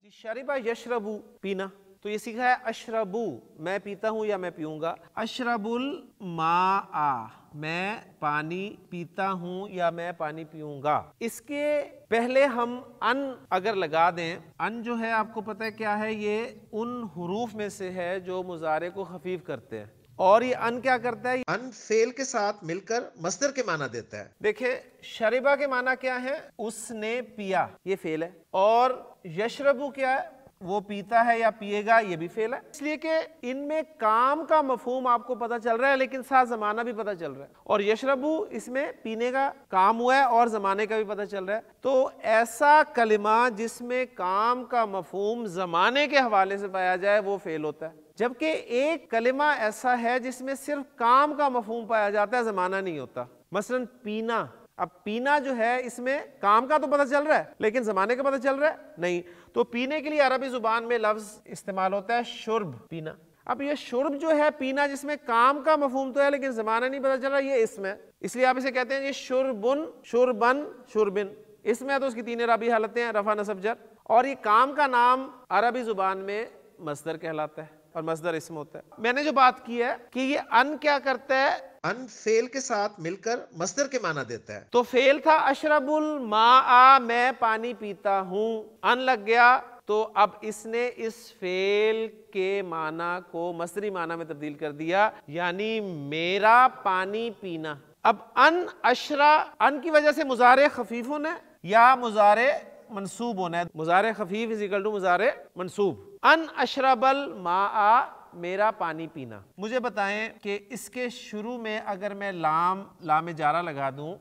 शरिबा यशरबू पीना, तो ये सीखा है अशरबू मैं पीता हूं या मैं पीऊंगा। अशरबुल माआ मैं पानी पीता हूं या मैं पानी पीऊंगा। इसके पहले हम अन अगर लगा दें, अन जो है आपको पता है क्या है, ये उन हुरूफ में से है जो मुजारे को खफीफ करते हैं। और ये अन क्या करता है, अन फेल के साथ मिलकर मस्दर के माना देता है। देखिए शरिबा के माना क्या है, उसने पिया, ये फेल है। और यशरबू क्या है, वो पीता है या पिएगा, ये भी फेल है। इसलिए कि इनमें काम का मफहूम आपको पता चल रहा है लेकिन साथ जमाना भी पता चल रहा है। और यशरबू इसमें पीने का काम हुआ है और जमाने का भी पता चल रहा है। तो ऐसा कलिमा जिसमें काम का मफहूम जमाने के हवाले से पाया जाए वो फेल होता है, जबकि एक कलिमा ऐसा है जिसमें सिर्फ काम का मफहूम पाया जाता है, जमाना नहीं होता। मसलन पीना, अब पीना जो है इसमें काम का तो पता चल रहा है लेकिन जमाने का पता चल रहा है नहीं। तो पीने के लिए अरबी जुबान में लफ्ज इस्तेमाल होता है शुर्ब, पीना। अब ये शुर्ब जो है पीना, जिसमें काम का मफहूम तो है लेकिन जमाना नहीं पता चल रहा, ये इसमें, इसलिए आप इसे कहते हैं ये शुर्बुन, शुर्बन, शुर्बिन। इसमें तो उसकी तीन अरबी हालतें हैं, रफा नसब जर। और ये काम का नाम अरबी जुबान में मस्दर कहलाता है और मस्दर इसम होता है। मैंने जो बात की है कि ये अन क्या करता है, अन फेल के साथ मिलकर मस्दर के माना देता है। तो फेल था अशरबुल माआ मैं पानी पीता हूं, अन लग गया, तो अब इसने इस फेल के माना को मस्दरी माना में तब्दील कर दिया, यानी मेरा पानी पीना। अब अन अशरा, अन की वजह से मुजारे खफीफ होना है या मुजारे मंसूब होना है। मुजारे खफीफ इज इक्वल टू मुजारे मंसूब। अन अशरबल माआ मेरा पानी पीना। मुझे बताएं कि इसके शुरू में अगर मैं लाम जारा लगा दूं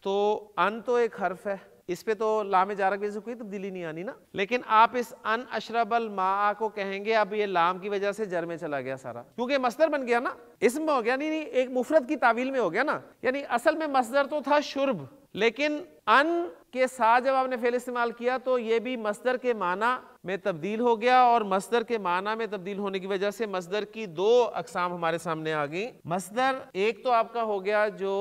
तो अन तो एक हर्फ है, इस पे तो लाम जारा की वजह से कोई तब्दीली नहीं आनी ना। लेकिन आप इस अन अशरबल मा को कहेंगे, अब ये लाम की वजह से जर में चला गया सारा, क्योंकि मस्दर बन गया ना, इसम में हो गया, नहीं एक मुफरद की तावील में हो गया ना। यानी असल में मस्दर तो था शुर्ब, लेकिन अन के साथ जब आपने फेल इस्तेमाल किया तो ये भी मस्दर के माना में तब्दील हो गया। और मस्दर के माना में तब्दील होने की वजह से मस्दर की दो अकसाम हमारे सामने आ गई। मस्दर एक तो आपका हो गया जो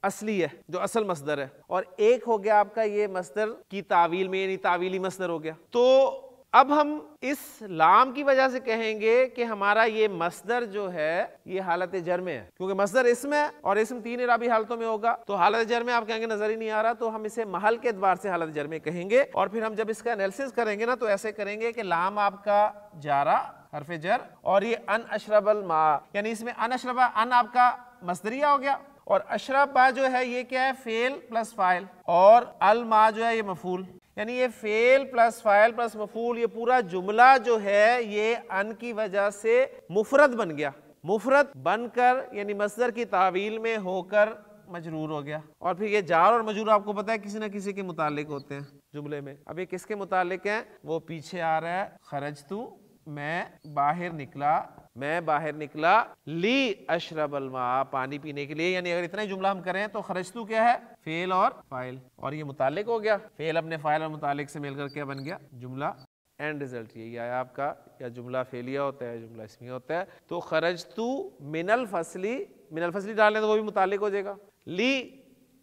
असली है, जो असल मस्दर है, और एक हो गया आपका ये मस्दर की तावील में, यानी तावीली मस्दर हो गया। तो अब हम इस लाम की वजह से कहेंगे कि हमारा ये मस्दर जो है ये हालत जर में है, क्योंकि मस्दर इसम है और इसम तीन इराबी हालतों में होगा। तो हालत जर में आप कहेंगे नजर ही नहीं आ रहा, तो हम इसे महल के एतबार से हालत जर में कहेंगे। और फिर हम जब इसका एनालिसिस करेंगे ना तो ऐसे करेंगे कि लाम आपका जारा हरफे जर और ये अन अशरबल मा, यानी इसमें अन अशरबा, अन आपका मस्दरिया हो गया और अशरबा जो है ये क्या है, फेल प्लस फाइल, और अल मा जो है ये मफूल, यानी ये फेल प्लस फाइल प्लस मफूल, ये पूरा जुमला जो है ये अन की वजह से मुफरद बन गया। मुफरद बनकर यानी मस्दर की तावील में होकर मजरूर हो गया। और फिर ये जार और मजरूर आपको पता है किसी ना किसी के मुतालिक होते हैं जुमले में। अब ये किसके मुतालिक हैं, वो पीछे आ रहा है, खरजतू मैं बाहर निकला, मैं बाहर निकला, ली अशरबल मा पानी पीने के लिए। यानी अगर इतना ही जुमला हम करें तो खरजतू क्या है, फेल और फाइल, और ये मुतालिक हो गया। फेल अपने फाइल और मुतालिक से मिलकर क्या बन गया, जुमला। एंड रिजल्ट यही आया आपका, या जुमला फेलिया होता है, जुमला इसमिया होता है। तो खरजतू मिनल फसली, मिनल फसली डालें तो वो भी मुतालिक हो जाएगा, ली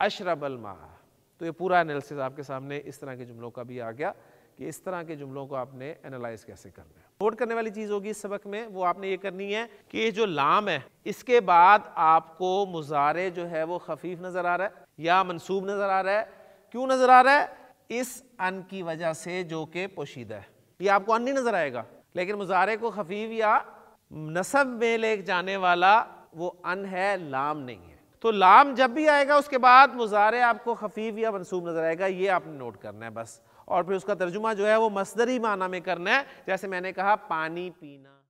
अशरबल मा। तो ये पूरा एनालिसिस आपके सामने इस तरह के जुमलों का भी आ गया कि इस तरह के जुमलों को आपने एनालाइज कैसे करना है। नोट करने वाली चीज होगी इस सबक में, वो आपने ये करनी है कि ये जो लाम है इसके बाद आपको मुजारे जो है वो खफीफ नजर आ रहा है या मंसूब नजर आ रहा है। क्यों नजर आ रहा है, इस अन की वजह से जो कि पोशीदा है। ये आपको अन नहीं नजर आएगा, लेकिन मुजारे को खफीफ या नसब में ले जाने वाला वो अन है, लाम नहीं है। तो लाम जब भी आएगा उसके बाद मुजारे आपको खफीफ या मंसूब नजर आएगा, ये आपने नोट करना है बस। और फिर उसका तर्जुमा जो है वो मस्दरी माना में करना है, जैसे मैंने कहा पानी पीना।